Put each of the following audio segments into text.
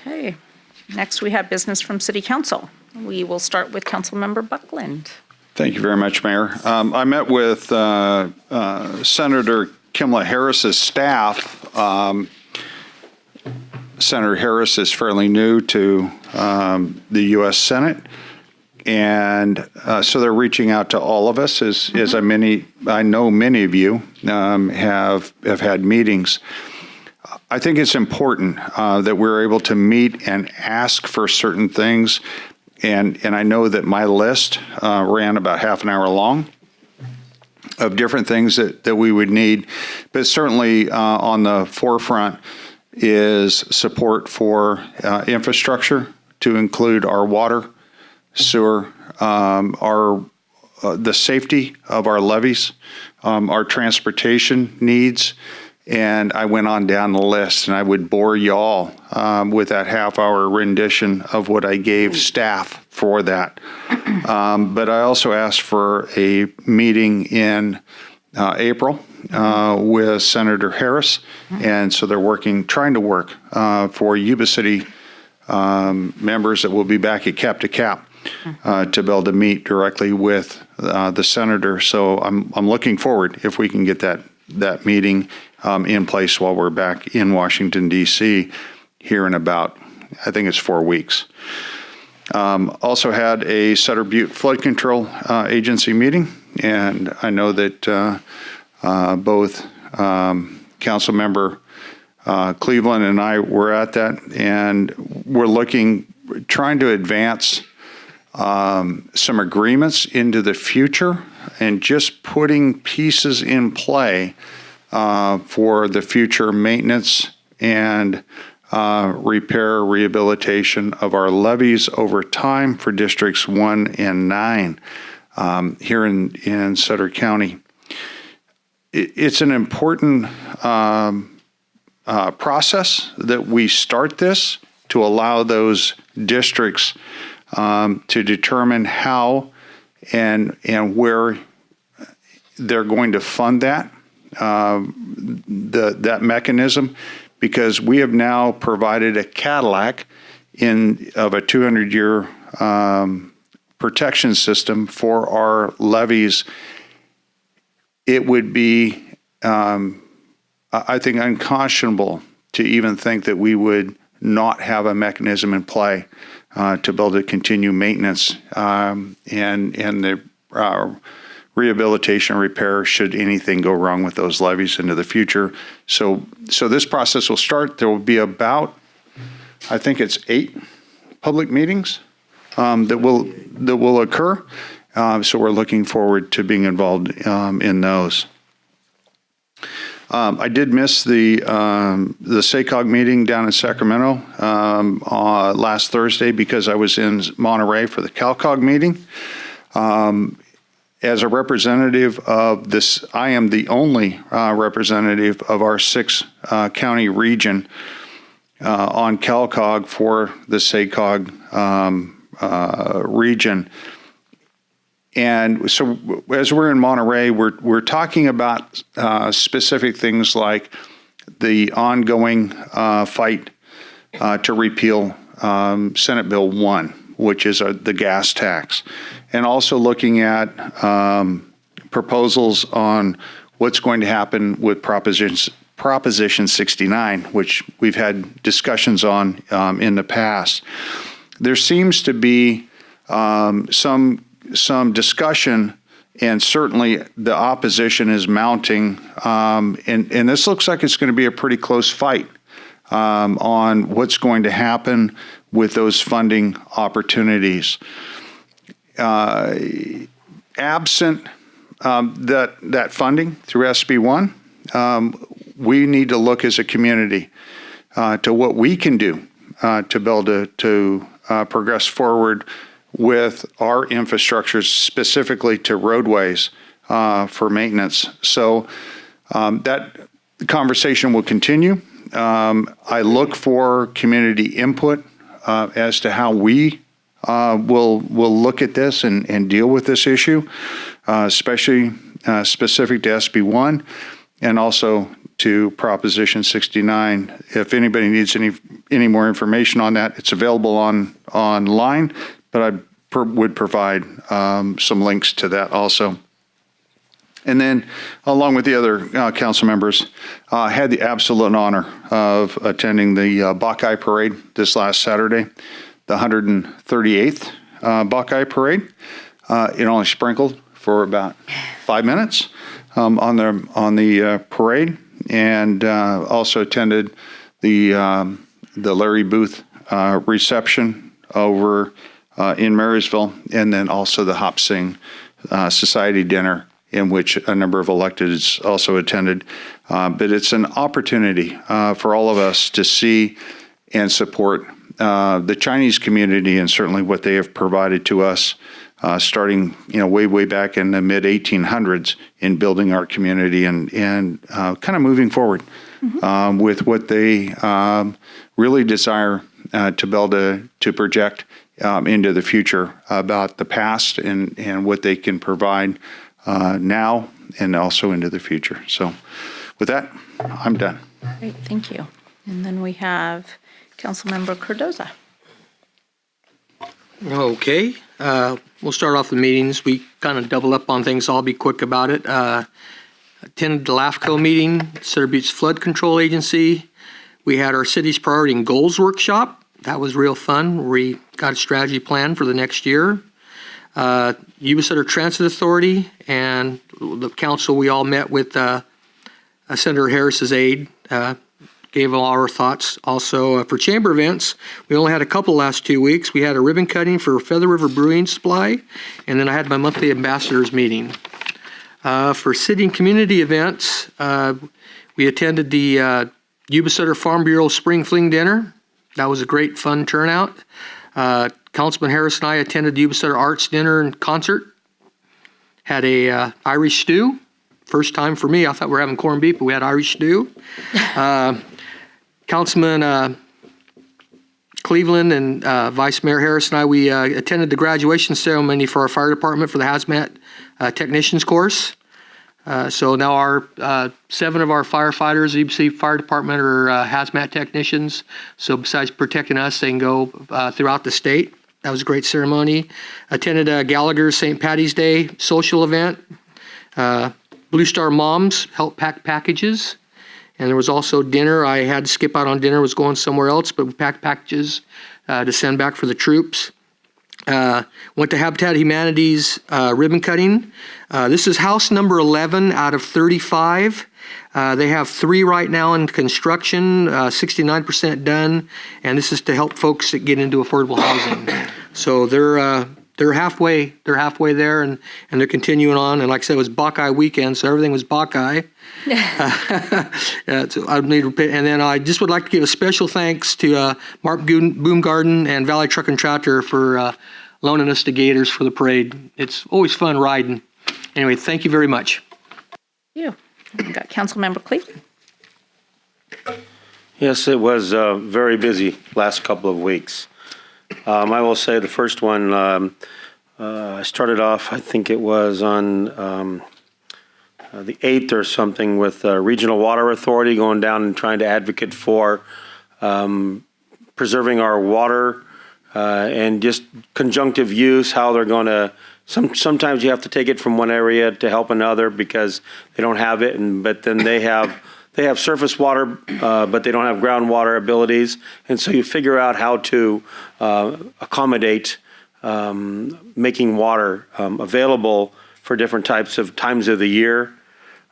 Okay. Next, we have business from City Council. We will start with Councilmember Buckland. Thank you very much, Mayor. I met with Senator Kamala Harris's staff. Senator Harris is fairly new to the U.S. Senate, and so they're reaching out to all of us, as I know many of you have had meetings. I think it's important that we're able to meet and ask for certain things, and I know that my list ran about half an hour long of different things that we would need, but certainly on the forefront is support for infrastructure to include our water, sewer, the safety of our levees, our transportation needs, and I went on down the list, and I would bore y'all with that half-hour rendition of what I gave staff for that. But I also asked for a meeting in April with Senator Harris, and so they're trying to work for Yuba City members that will be back at Cap to Cap to be able to meet directly with the senator. So I'm looking forward if we can get that meeting in place while we're back in Washington, D.C. here in about, I think it's 4 weeks. Also had a Sutter Butte Flood Control Agency meeting, and I know that both Councilmember Cleveland and I were at that, and we're trying to advance some agreements into the future and just putting pieces in play for the future maintenance and repair, rehabilitation of our levees over time for Districts 1 and 9 here in Sutter County. It's an important process that we start this to allow those districts to determine how and where they're going to fund that mechanism, because we have now provided a Cadillac of a 200-year protection system for our levees. It would be, I think, unconscionable to even think that we would not have a mechanism in play to be able to continue maintenance and the rehabilitation repair should anything go wrong with those levees into the future. So this process will start. There will be about, I think it's 8 public meetings that will occur. So we're looking forward to being involved in those. I did miss the SACOG meeting down in Sacramento last Thursday because I was in Monterey for the CalCog meeting. As a representative of this, I am the only representative of our 6-county region on CalCog for the SACOG region. And so as we're in Monterey, we're talking about specific things like the ongoing fight to repeal Senate Bill 1, which is the gas tax, and also looking at proposals on what's going to happen with Proposition 69, which we've had discussions on in the past. There seems to be some discussion, and certainly the opposition is mounting, and this looks like it's going to be a pretty close fight on what's going to happen with those funding opportunities. Absent that funding through SB 1, we need to look as a community to what we can do to be able to progress forward with our infrastructure, specifically to roadways for maintenance. So that conversation will continue. I look for community input as to how we will look at this and deal with this issue, especially specific to SB 1. and also to Proposition 69. If anybody needs any more information on that, it's available online, but I would provide some links to that also. And then, along with the other council members, I had the absolute honor of attending the Buckeye Parade this last Saturday, the 138th Buckeye Parade. It only sprinkled for about 5 minutes on the parade, and also attended the Larry Booth reception over in Marysville, and then also the Hop Sing Society dinner, in which a number of electeds also attended. But it's an opportunity for all of us to see and support the Chinese community, and certainly what they have provided to us, starting way back in the mid 1800s in building our community and kind of moving forward with what they really desire to be able to project into the future about the past and what they can provide now and also into the future. So with that, I'm done. Great, thank you. And then we have Councilmember Cardoza. Okay, we'll start off the meetings. We kind of double up on things, so I'll be quick about it. Attended the LAFCO meeting, Center Buttes Flood Control Agency. We had our city's priority and goals workshop. That was real fun. We got a strategy plan for the next year. Yuba City Transit Authority and the council, we all met with Senator Harris's aide, gave all our thoughts. Also, for chamber events, we only had a couple last 2 weeks. We had a ribbon cutting for Feather River Brewing Supply, and then I had my monthly ambassadors meeting. For city and community events, we attended the Yuba City Farm Bureau Spring Fling Dinner. That was a great, fun turnout. Councilman Harris and I attended the Yuba City Arts Dinner and Concert. Had a Irish stew. First time for me. I thought we were having corned beef, but we had Irish stew. Councilman Cleveland and Vice Mayor Harris and I, we attended the graduation ceremony for our fire department for the hazmat technicians course. So now our 7 of our firefighters, Yuba City Fire Department, are hazmat technicians. So besides protecting us, they can go throughout the state. That was a great ceremony. Attended Gallagher's St. Patty's Day social event. Blue Star Moms helped pack packages. And there was also dinner. I had to skip out on dinner, was going somewhere else, but we packed packages to send back for the troops. Went to Habitat Humanities ribbon cutting. This is house number 11 out of 35. They have 3 right now in construction, 69% done, and this is to help folks that get into affordable housing. So they're halfway there, and they're continuing on. And like I said, it was Buckeye weekend, so everything was Buckeye. So I need to, and then I just would like to give a special thanks to Mark Boomgarden and Valley Truck and Tractor for loaning us the Gators for the parade. It's always fun riding. Anyway, thank you very much. Thank you. We've got Councilmember Cleveland. Yes, it was very busy last couple of weeks. I will say the first one, I started off, I think it was on the 8th or something, with Regional Water Authority, going down and trying to advocate for preserving our water and just conjunctive use, how they're going to, sometimes you have to take it from one area to help another because they don't have it, but then they have surface water, but they don't have groundwater abilities. And so you figure out how to accommodate making water available for different times of the year.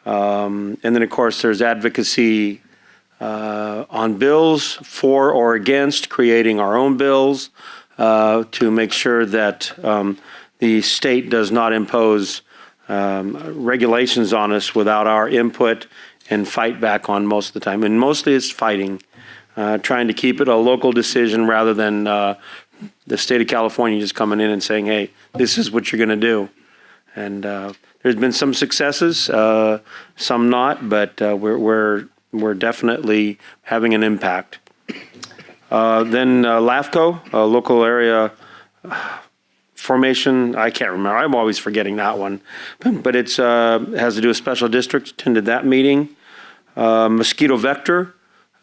And then, of course, there's advocacy on bills for or against creating our own bills to make sure that the state does not impose regulations on us without our input and fight back on most of the time. And mostly it's fighting, trying to keep it a local decision rather than the state of California just coming in and saying, hey, this is what you're going to do. And there's been some successes, some not, but we're definitely having an impact. Then LAFCO, local area formation, I can't remember. I'm always forgetting that one. But it's has to do with special districts. Attended that meeting. Mosquito vector.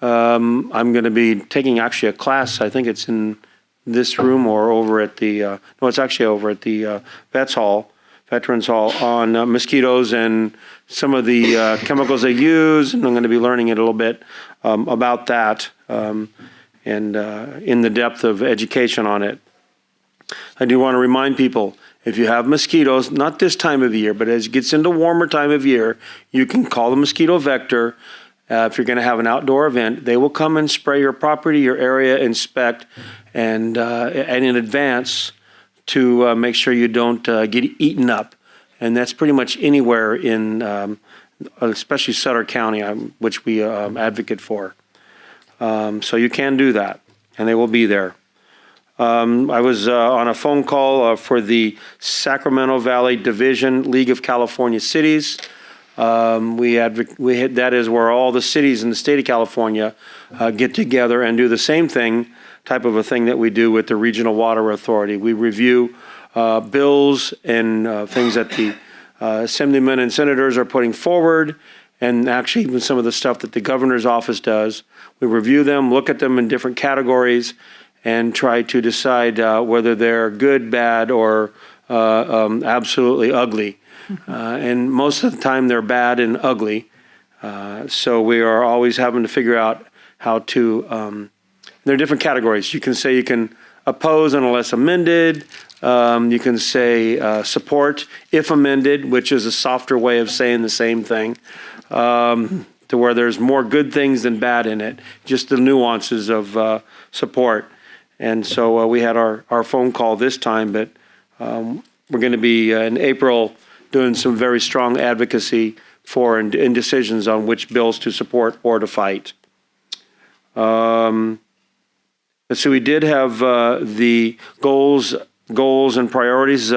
I'm going to be taking actually a class. I think it's in this room or over at the, no, it's actually over at the Veterans Hall on mosquitoes and some of the chemicals they use. And I'm going to be learning it a little bit about that and in the depth of education on it. I do want to remind people, if you have mosquitoes, not this time of year, but as it gets into warmer time of year, you can call the mosquito vector. If you're going to have an outdoor event, they will come and spray your property, your area, inspect, and in advance to make sure you don't get eaten up. And that's pretty much anywhere in, especially Sutter County, which we advocate for. So you can do that, and they will be there. I was on a phone call for the Sacramento Valley Division League of California Cities. That is where all the cities in the state of California get together and do the same thing, type of a thing that we do with the Regional Water Authority. We review bills and things that the assemblymen and senators are putting forward, and actually even some of the stuff that the governor's office does. We review them, look at them in different categories, and try to decide whether they're good, bad, or absolutely ugly. And most of the time they're bad and ugly. So we are always having to figure out how to, there are different categories. You can say you can oppose unless amended. You can say support if amended, which is a softer way of saying the same thing, to where there's more good things than bad in it, just the nuances of support. And so we had our phone call this time, but we're going to be in April doing some very strong advocacy for and decisions on which bills to support or to fight. So we did have the goals and priorities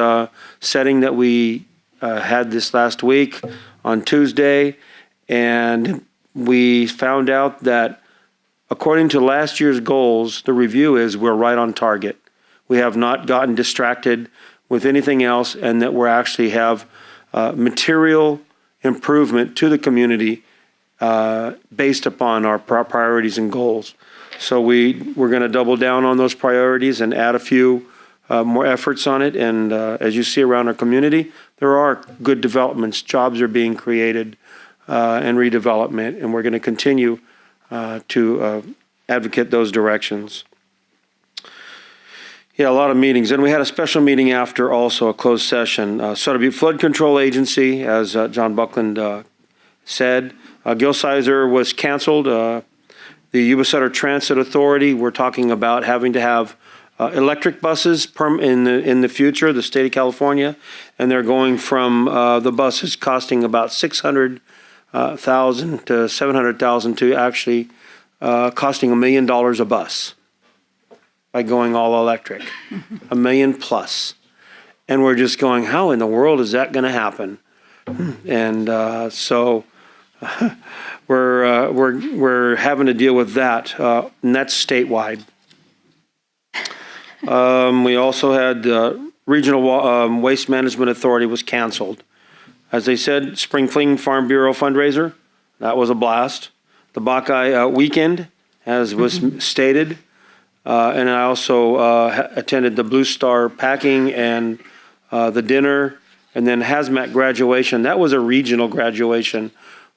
setting that we had this last week on Tuesday, and we found out that according to last year's goals, the review is we're right on target. We have not gotten distracted with anything else, and that we actually have material improvement to the community based upon our priorities and goals. So we're going to double down on those priorities and add a few more efforts on it. And as you see around our community, there are good developments. Jobs are being created and redevelopment, and we're going to continue to advocate those directions. Yeah, a lot of meetings. And we had a special meeting after, also a closed session. Sutter Butte Flood Control Agency, as John Buckland said. Gil Sizer was canceled. The Yuba Center Transit Authority, we're talking about having to have electric buses in the future, the state of California. And they're going from the buses costing about $600,000 to $700,000 to actually costing $1 million a bus by going all electric, $1 million plus. And we're just going, how in the world is that going to happen? And so we're having to deal with that, and that's statewide. We also had Regional Waste Management Authority was canceled. As I said, Spring Fling Farm Bureau fundraiser, that was a blast. The Buckeye Weekend, as was stated. And I also attended the Blue Star Packing and the dinner, and then hazmat graduation. That was a regional graduation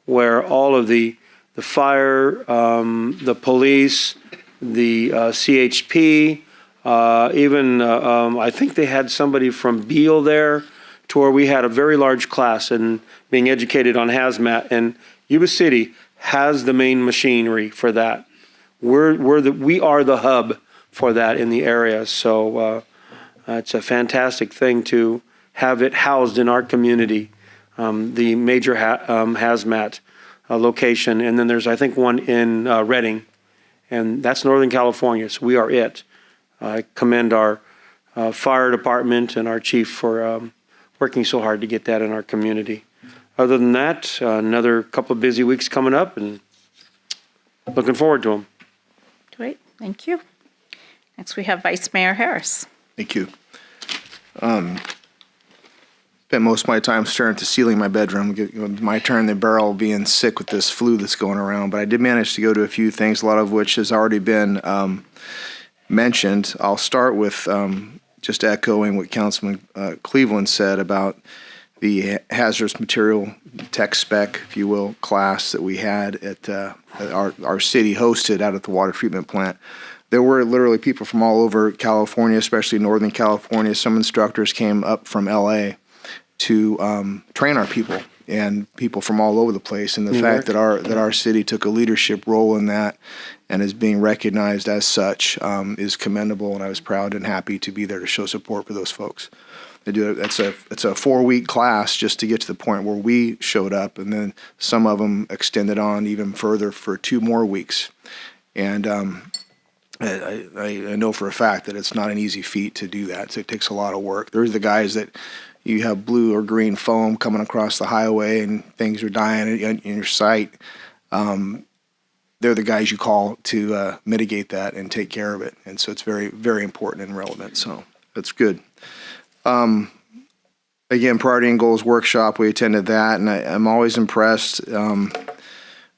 where all of the fire, the police, the CHP, even I think they had somebody from Beale there, to where we had a very large class and being educated on hazmat. And Yuba City has the main machinery for that. We are the hub for that in the area. So it's a fantastic thing to have it housed in our community, the major hazmat location. And then there's, I think, one in Redding, and that's Northern California. So we are it. I commend our fire department and our chief for working so hard to get that in our community. Other than that, another couple of busy weeks coming up, and looking forward to them. Great, thank you. Next, we have Vice Mayor Harris. Thank you. spent most of my time staring at the ceiling in my bedroom. My turn the barrel being sick with this flu that's going around. But I did manage to go to a few things, a lot of which has already been mentioned. I'll start with just echoing what Councilman Cleveland said about the hazardous material tech spec, if you will, class that we had at our city hosted out at the water treatment plant. There were literally people from all over California, especially Northern California. Some instructors came up from LA to train our people, and people from all over the place. And the fact that our city took a leadership role in that and is being recognized as such is commendable, and I was proud and happy to be there to show support for those folks. It's a 4-week class just to get to the point where we showed up, and then some of them extended on even further for 2 more weeks. And I know for a fact that it's not an easy feat to do that. So it takes a lot of work. There's the guys that you have blue or green foam coming across the highway and things are dying in your sight. They're the guys you call to mitigate that and take care of it. And so it's very, very important and relevant. So that's good. Again, Priority and Goals Workshop, we attended that, and I'm always impressed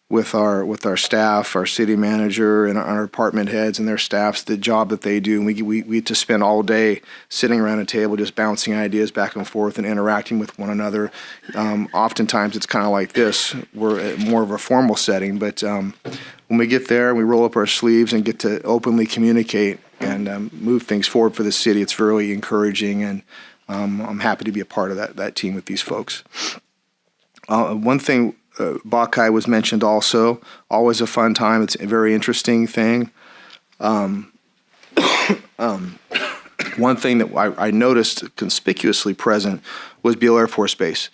with our staff, our city manager, and our department heads and their staffs, the job that they do. And we get to spend all day sitting around a table just bouncing ideas back and forth and interacting with one another. Oftentimes it's kind of like this. We're at more of a formal setting, but when we get there and we roll up our sleeves and get to openly communicate and move things forward for the city, it's very encouraging, and I'm happy to be a part of that team with these folks. One thing, Bacchae was mentioned also, always a fun time. It's a very interesting thing. One thing that I noticed conspicuously present was Beale Air Force Base.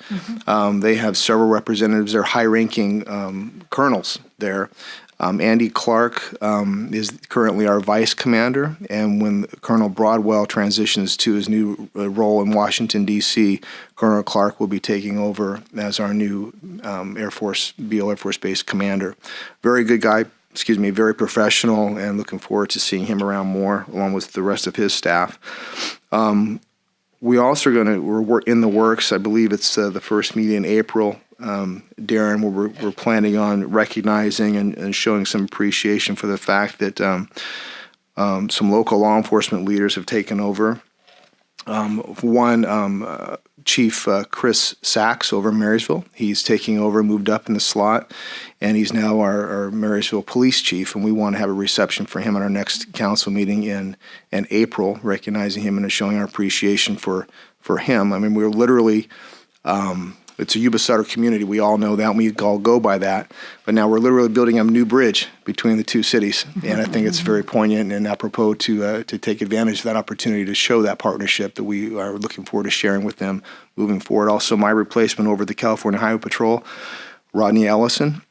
They have several representatives, they're high-ranking colonels there. Andy Clark is currently our vice commander, and when Colonel Broadwell transitions to his new role in Washington, D.C., Colonel Clark will be taking over as our new Beale Air Force Base commander. Very good guy, very professional, and looking forward to seeing him around more, along with the rest of his staff. We also we're in the works, I believe it's the first meeting in April, Darren, where we're planning on recognizing and showing some appreciation for the fact that some local law enforcement leaders have taken over. One, Chief Chris Sachs over in Marysville, he's taking over, moved up in the slot, and he's now our Marysville police chief, and we want to have a reception for him at our next council meeting in April, recognizing him and showing our appreciation for him. I mean, we're literally... it's a Yuba City community. We all know that, and we all go by that. But now we're literally building a new bridge between the two cities, and I think it's very poignant and apropos to take advantage of that opportunity to show that partnership that we are looking forward to sharing with them moving forward. Also, my replacement over the California Highway Patrol, Rodney Ellison.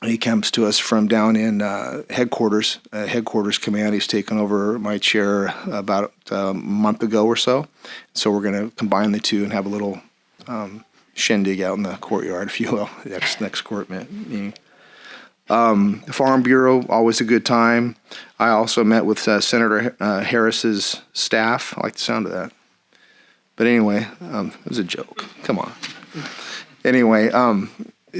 He comes to us from down in headquarters command. He's taken over my chair about a month ago or so. So we're going to combine the two and have a little shindig out in the courtyard, if you will, next court meeting. The Farm Bureau, always a good time. I also met with Senator Harris's staff. I like the sound of that. But anyway, it was a joke. Come on. Anyway,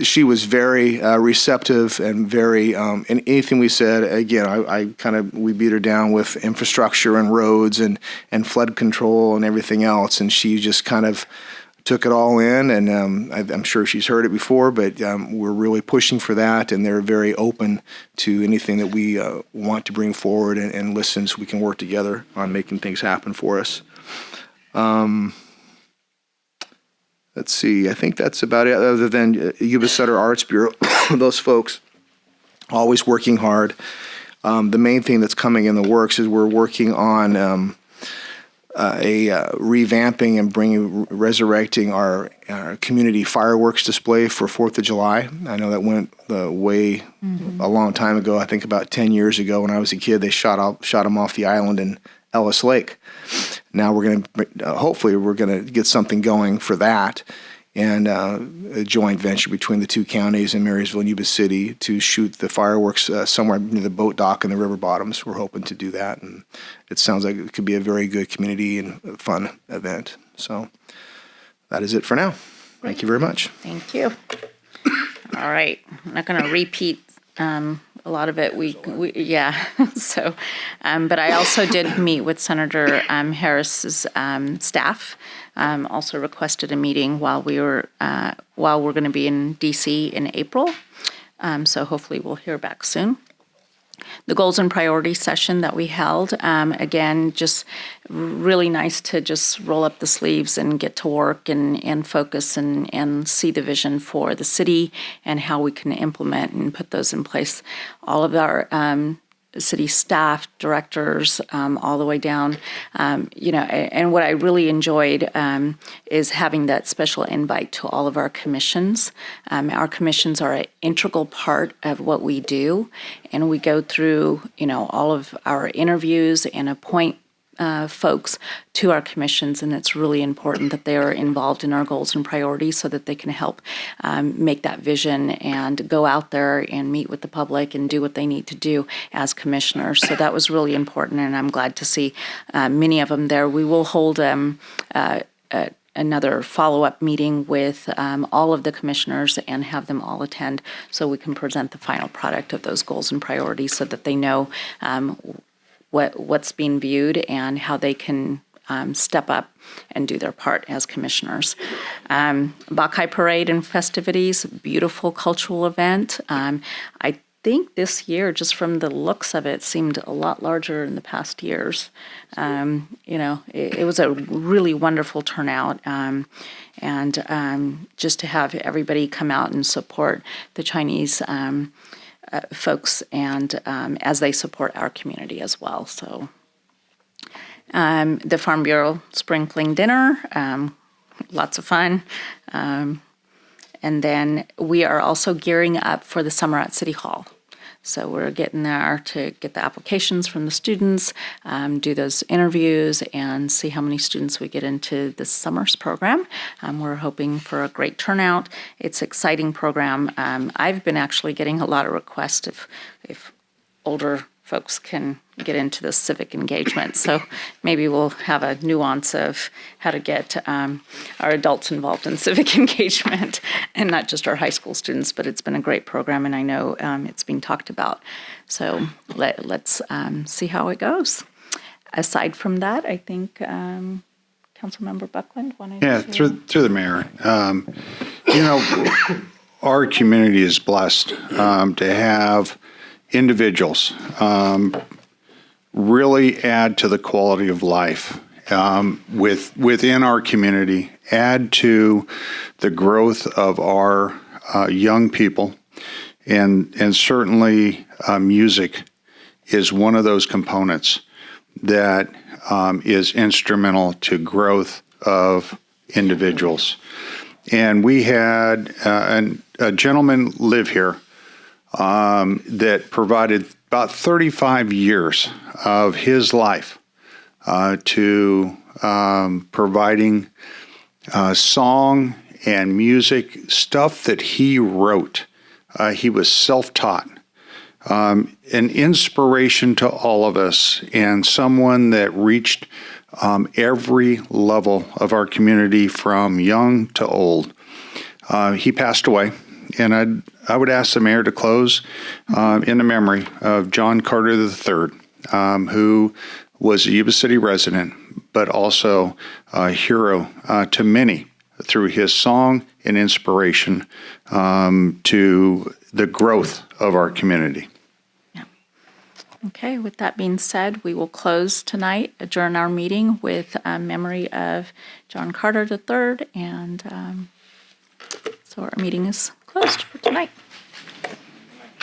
she was very receptive and very, and anything we said, again, we beat her down with infrastructure and roads and flood control and everything else. And she just kind of took it all in, and I'm sure she's heard it before, but we're really pushing for that, and they're very open to anything that we want to bring forward and listen, so we can work together on making things happen for us. Let's see, I think that's about it, other than Yuba City Arts Bureau. Those folks always working hard. The main thing that's coming in the works is we're working on revamping and resurrecting our community fireworks display for 4th of July. I know that went way a long time ago. I think about 10 years ago when I was a kid, they shot them off the island in Ellis Lake. Now hopefully we're going to get something going for that, and a joint venture between the two counties in Marysville and Yuba City to shoot the fireworks somewhere near the boat dock and the river bottoms. We're hoping to do that, and it sounds like it could be a very good community and fun event. So that is it for now. Thank you very much. Thank you. All right, I'm not going to repeat a lot of it. Yeah. So, but I also did meet with Senator Harris's staff. Also requested a meeting while we're going to be in DC in April. So hopefully we'll hear back soon. The goals and priorities session that we held, again, just really nice to just roll up the sleeves and get to work and focus and see the vision for the city and how we can implement and put those in place. All of our city staff, directors, all the way down, and what I really enjoyed is having that special invite to all of our commissions. Our commissions are an integral part of what we do, and we go through, all of our interviews and appoint folks to our commissions, and it's really important that they are involved in our goals and priorities so that they can help make that vision and go out there and meet with the public and do what they need to do as commissioners. So that was really important, and I'm glad to see many of them there. We will hold another follow-up meeting with all of the commissioners and have them all attend so we can present the final product of those goals and priorities so that they know what's being viewed and how they can step up and do their part as commissioners. Bacchae Parade and festivities, beautiful cultural event. I think this year, just from the looks of it, seemed a lot larger in the past years. It was a really wonderful turnout. And just to have everybody come out and support the Chinese folks and as they support our community as well. So the Farm Bureau Sprinkling Dinner, lots of fun. And then we are also gearing up for the summer at City Hall. So we're getting there to get the applications from the students, do those interviews, and see how many students we get into this summer's program. We're hoping for a great turnout. It's an exciting program. I've been actually getting a lot of requests if older folks can get into this civic engagement. So maybe we'll have a nuance of how to get our adults involved in civic engagement and not just our high school students, but it's been a great program and I know it's being talked about. So let's see how it goes. Aside from that, I think Councilmember Buckland wanted to... Yeah, through the mayor. Our community is blessed to have individuals really add to the quality of life within our community, add to the growth of our young people, and certainly music is one of those components that is instrumental to growth of individuals. And we had a gentleman live here that provided about 35 years of his life to providing song and music, stuff that he wrote. He was self-taught, an inspiration to all of us, and someone that reached every level of our community from young to old. He passed away, and I would ask the mayor to close in the memory of John Carter III, who was a Yuba City resident, but also a hero to many through his song and inspiration to the growth of our community. Yeah. Okay, with that being said, we will close tonight, adjourn our meeting with memory of John Carter III, and so our meeting is closed for tonight.